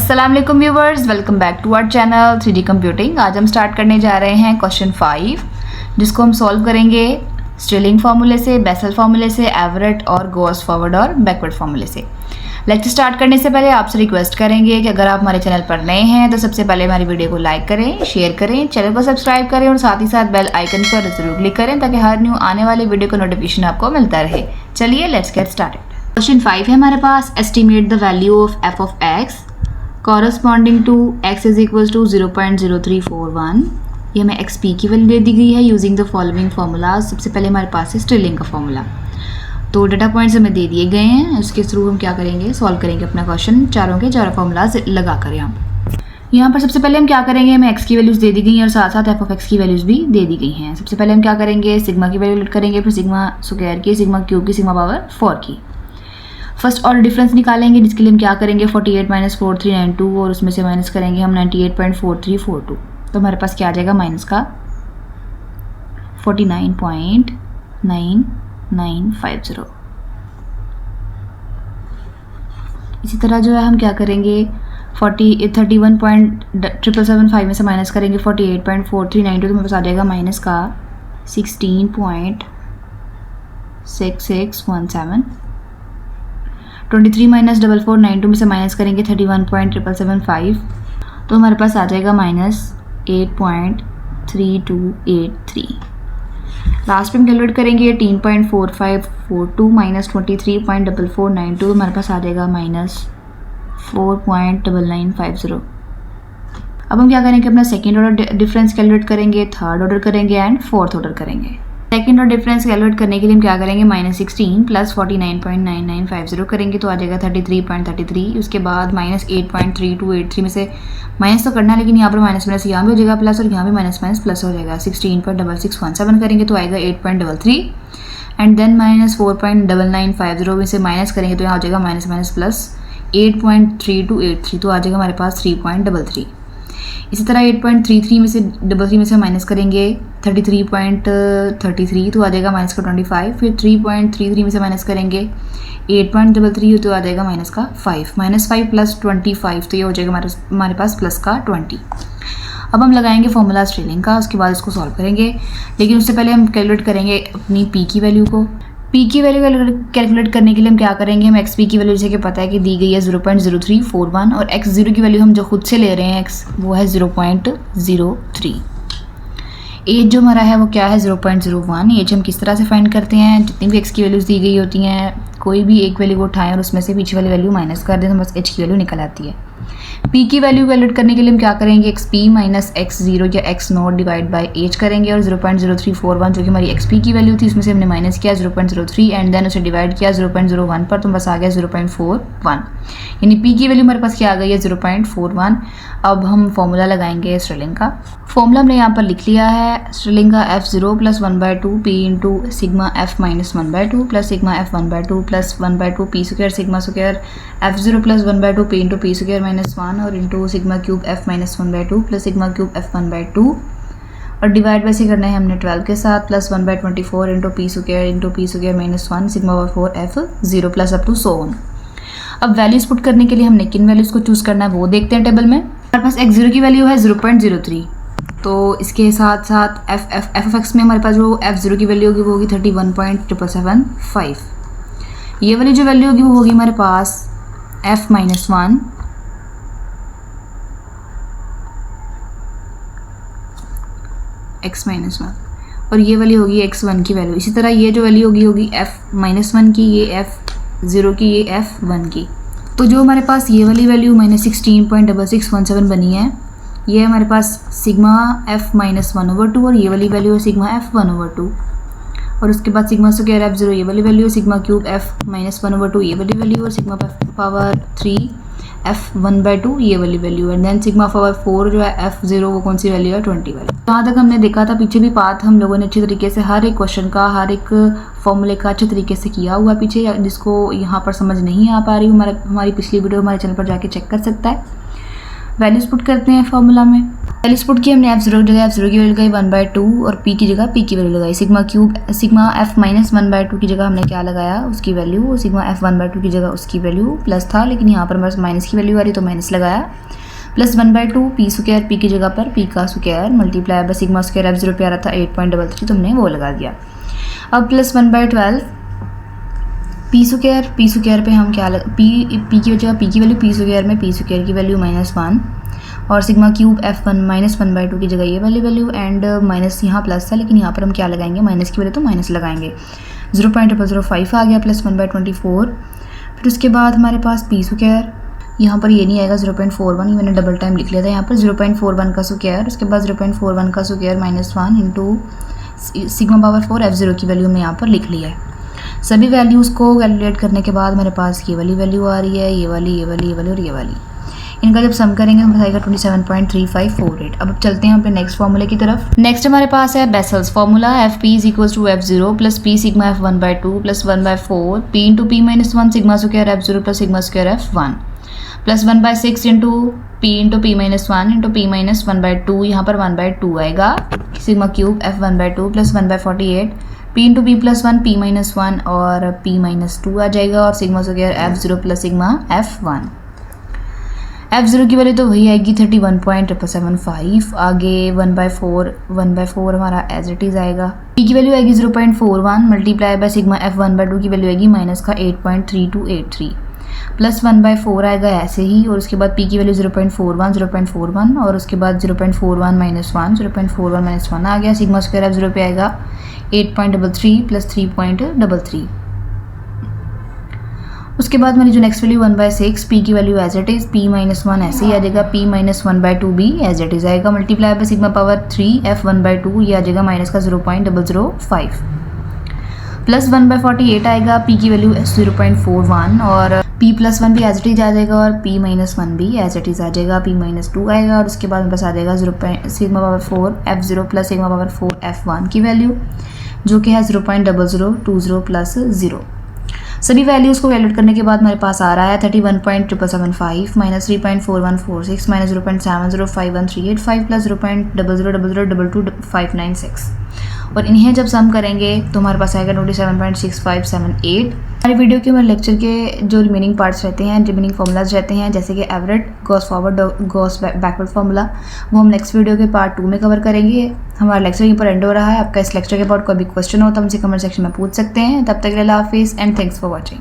अस्सलाम वालेकुम viewers, welcome back to our channel 3D computing. आज हम स्टार्ट करने जा रहे हैं क्वेश्चन 5, जिसको हम सॉल्व करेंगे स्टिलिंग फार्मूले से, बेसल फार्मूले से, एवरेट और गॉस फॉरवर्ड और बैकवर्ड फार्मूले से। लेक्चर स्टार्ट करने से पहले आपसे रिक्वेस्ट करेंगे कि अगर आप हमारे चैनल पर नए हैं तो सबसे पहले हमारी वीडियो को लाइक करें, शेयर करें, चैनल को सब्सक्राइब करें और साथ ही साथ बेल आइकन पर जरूर क्लिक करें ताकि हर न्यू आने वाली वीडियो का नोटिफिकेशन आपको मिलता रहे। चलिए लेट्स गेट स्टार्टेड। क्वेश्चन 5 है हमारे पास, estimate the value of f of x corresponding to x is equals to 0.0341। ये हमें xp की वैल्यू दे दी गई है यूजिंग द फॉलोइंग फार्मूला। सबसे पहले हमारे पास है स्टिलिंग का फार्मूला, तो डेटा पॉइंट्स हमें दे दिए गए हैं, उसके थ्रू हम क्या करेंगे, सॉल्व करेंगे अपना क्वेश्चन चारों के चारों फार्मूलाज लगा कर। यहाँ पर सबसे पहले हम क्या करेंगे, हमें x की वैल्यूज़ दे दी गई हैं और साथ साथ f of x की वैल्यूज़ भी दे दी गई हैं। सबसे पहले हम क्या करेंगे, सिग्मा की वैल्यू करेंगे, फिर सिग्मा स्क्वायर की, सिग्मा क्यूब की, सिग्मा पावर 4 की। फर्स्ट ऑर्डर डिफरेंस निकालेंगे, जिसके लिए हम क्या करेंगे 48 - 4392 और उसमें से माइनस करेंगे हम 98.4342। तो हमारे पास क्या आ जाएगा, माइनस का 49.9950। इसी तरह जो है हम क्या करेंगे 31.775 में से माइनस करेंगे 48.4392, तो हमारे पास आ जाएगा माइनस का 16.6617। 23 - 4492 में से माइनस करेंगे 31.775, तो हमारे पास आ जाएगा माइनस 8.3283। लास्ट पे हम कैलकुलेट करेंगे 18.4542 माइनस 23.4492, हमारे पास आ जाएगा माइनस 4.9950। अब हम क्या करेंगे, अपना सेकेंड ऑर्डर डिफरेंस कैलकुलेट करेंगे, थर्ड ऑर्डर करेंगे एंड फोर्थ ऑर्डर करेंगे। सेकेंड ऑर्डर डिफरेंस कैलकुलेट करने के लिए हम क्या करेंगे, -16 + 49.9950 करेंगे, तो आ जाएगा 33.33। उसके बाद -8.3283 में से माइनस तो करना है, लेकिन यहाँ पर माइनस माइनस यहाँ भी हो जाएगा प्लस और यहाँ भी माइनस माइनस प्लस हो जाएगा। 16.6617 करेंगे तो आएगा 8.33 एंड देन -4.9950 में से माइनस करेंगे तो यहाँ हो जाएगा माइनस माइनस प्लस 8.3283, तो आ जाएगा हमारे पास 3.33। इसी तरह 8.33 में से 33 में से माइनस करेंगे 33.33, तो आ जाएगा माइनस का 25। फिर 3.33 में से माइनस करेंगे 8.33, तो आ जाएगा माइनस का 5। -5 + 25, तो ये हो जाएगा हमारे पास प्लस का 20। अब हम लगाएंगे फॉर्मूला स्टिलिंग का, उसके बाद इसको सॉल्व करेंगे, लेकिन उससे पहले हम कैलकुलेट करेंगे अपनी पी की वैल्यू को। पी की वैल्यू कैलकुलेट करने के लिए हम क्या करेंगे, हम एक्स पी की वैल्यू जैसे कि पता है कि दी गई है 0.0341 और एक्स जीरो की वैल्यू हम जो खुद से ले रहे हैं एक्स, वो है 0.03। एज जो हमारा है वो क्या है 0.01। एज हम किस तरह से फाइंड करते हैं, जितनी भी एक्स की वैल्यूज़ दी गई होती हैं कोई भी एक वैल्यू को उठाएं और उसमें से पीछे वाली वैल्यू माइनस कर दें तो बस एच की वैल्यू निकल आती है। पी की वैल्यू कैलकुलेट करने के लिए हम क्या करेंगे, x p minus x zero या x naught divide by h करेंगे और 0.0341 जो कि हमारी एक्स पी की वैल्यू थी उसमें से हमने माइनस किया 0.03 एंड देन उसे डिवाइड किया 0.01 पर, तो बस आ गया 0.41। यानी पी की वैल्यू हमारे पास क्या आ गई है 0.41। अब हम फॉर्मूला लगाएंगे स्टिलिंग का। फॉर्मूला हमने यहाँ पर लिख लिया है, स्टिलिंग का f0 + 1/2 p into sigma f - 1/2 plus sigma f 1/2 plus 1/2 p square sigma square f0 + 1/2 p into p square -1 और into sigma cube f - 1/2 plus sigma cube f 1/2 और डिवाइड वैसे करना है हमने 12 के साथ plus 1/24 into p square -1 sigma 4 f0 plus up to so on. अब values put करने के लिए हमने किन वैल्यूज़ को चूज़ करना है वो देखते हैं टेबल में। हमारे पास x0 की वैल्यू है 0.03, तो इसके साथ साथ f of x में हमारे पास जो f0 की वैल्यू होगी वो होगी 31.775। ये वाली जो वैल्यू होगी वो होगी हमारे पास f - 1 x - 1 और ये वाली होगी x1 की वैल्यू। इसी तरह ये जो वैल्यू होगी f - 1 की, ये f0 की, ये f1 की। तो जो हमारे पास ये वाली वैल्यू -16.6617 बनी है, ये हमारे पास सिग्मा f - 1/2 और ये वाली वैल्यू है सिग्मा f 1/2 और उसके बाद सिग्मा स्क्वायर f0 ये वाली वैल्यू है, सिग्मा क्यूब f - 1/2 ये वाली वैल्यू और सिग्मा पावर 3 f 1/2 ये वाली वैल्यू है। देन सिग्मा पावर 4 जो है f0 वो कौन सी वैल्यू है 20 वाली। जहाँ तक हमने देखा था पीछे भी पाथ हम लोगों ने अच्छे तरीके से हर एक क्वेश्चन का, हर एक फॉर्मूले का अच्छे तरीके से किया हुआ पीछे, जिसको यहाँ पर समझ नहीं आ पा रही हमारी पिछली वीडियो हमारे चैनल पर जाके चेक कर सकता है। वैल्यूज पुट करते हैं फॉर्मूला में। पहले पुट की हमने F0 की जगह F0 की वैल्यू लगाई 1/2 और P की जगह P की वैल्यू लगाई। सिग्मा F माइनस 1/2 की जगह हमने क्या लगाया, उसकी वैल्यू। सिग्मा F 1/2 की जगह उसकी वैल्यू प्लस था, लेकिन यहाँ पर हमारे माइनस की वैल्यू आ रही तो माइनस लगाया। प्लस 1/2 P स्क्वायर P की जगह पर P का square multiply by sigma square F0 पे आ रहा था 8.33 तो हमने वो लगा दिया। अब प्लस 1/12 P स्क्वायर पे हम क्या P की जगह P की वैल्यू P स्क्वायर में P स्क्वायर की वैल्यू -1 और सिग्मा क्यूब F1 माइनस 1/2 की जगह ये वाली वैल्यू एंड माइनस यहाँ प्लस था, लेकिन यहाँ पर हम क्या लगाएंगे, माइनस की वैल्यू तो माइनस लगाएंगे। 0.005 आ गया प्लस 1/24। फिर उसके बाद हमारे पास P स्क्वायर, यहाँ पर ये नहीं आएगा 0.41, ये मैंने डबल टाइम लिख लिया था यहाँ पर। 0.41 का स्क्वायर, उसके बाद 0.41 का square -1 into sigma power 4 F0 की वैल्यू हमने यहाँ पर लिख लिया है। सभी वैल्यूज़ को कैलकुलेट करने के बाद मेरे पास ये वाली वैल्यू आ रही है, ये वाली और ये वाली। इनका जब सम करेंगे हमें आएगा 27.3548। अब चलते हैं अपने नेक्स्ट फार्मूले की तरफ। नेक्स्ट हमारे पास है Bessel's formula. Fp is equals to F0 plus P sigma F1/2 plus 1/4 P into P minus 1 sigma square F0 plus sigma square F1 plus 1/6 into P minus 1 into P minus 1/2, यहाँ पर 1/2 आएगा। Sigma cube F1/2 plus 1/48 P into P plus 1 P minus 1 और P minus 2 आ जाएगा और sigma square F0 plus sigma F1। F0 की value तो वही आएगी 31.75। आगे 1/4 हमारा एज इट इज़ आएगा। P की वैल्यू आएगी 0.41 मल्टीप्लाई बाय सिग्मा F1/2 की वैल्यू आएगी माइनस का 8.3283 प्लस 1/4 आएगा ऐसे ही, और उसके बाद P की वैल्यू 0.41 और उसके बाद 0.41 माइनस 1 आ गया। सिग्मा स्क्वायर F0 पे आएगा 8.33 प्लस 3.33। उसके बाद मेरी जो नेक्स्ट वैल्यू 1/6 P की value as it is, P minus 1 ऐसे ही आ जाएगा, P माइनस 1/2 भी एज इट इज़ आएगा multiply by sigma power 3 F1/2 ये आ जाएगा माइनस का 0.005 प्लस 1/48 आएगा। P की वैल्यू 0.41 और P प्लस 1 भी एज इट इज आ जाएगा और P माइनस 1 भी एज इट इज आ जाएगा। P माइनस 2 आएगा और उसके बाद मेरे पास आ जाएगा sigma power 4 F0 plus sigma power 4 F1 की वैल्यू जो कि है 0.0020 प्लस 0। सभी वैल्यूज़ को कैलकुलेट करने के बाद मेरे पास आ रहा है 31.775 माइनस 3.4146 माइनस 0.705138 प्लस 0.00022596 और इन्हें जब सम करेंगे तो हमारे पास आएगा 27.6578। हमारे वीडियो के हमारे लेक्चर के जो रिमेनिंग पार्ट्स रहते हैं, रिमेनिंग फार्मूलाज रहते हैं, जैसे कि Everett, Gauss forward, Gauss backward formula, वो हम नेक्स्ट वीडियो के पार्ट 2 में कवर करेंगे। हमारा लेक्चर यहीं पर एंड हो रहा है। आपका इस लेक्चर के बाद कोई भी क्वेश्चन हो तो हमसे कमेंट सेक्शन में पूछ सकते हैं। तब तक के लिए अल्लाह हाफिज़ एंड थैंक्स फॉर वॉचिंग।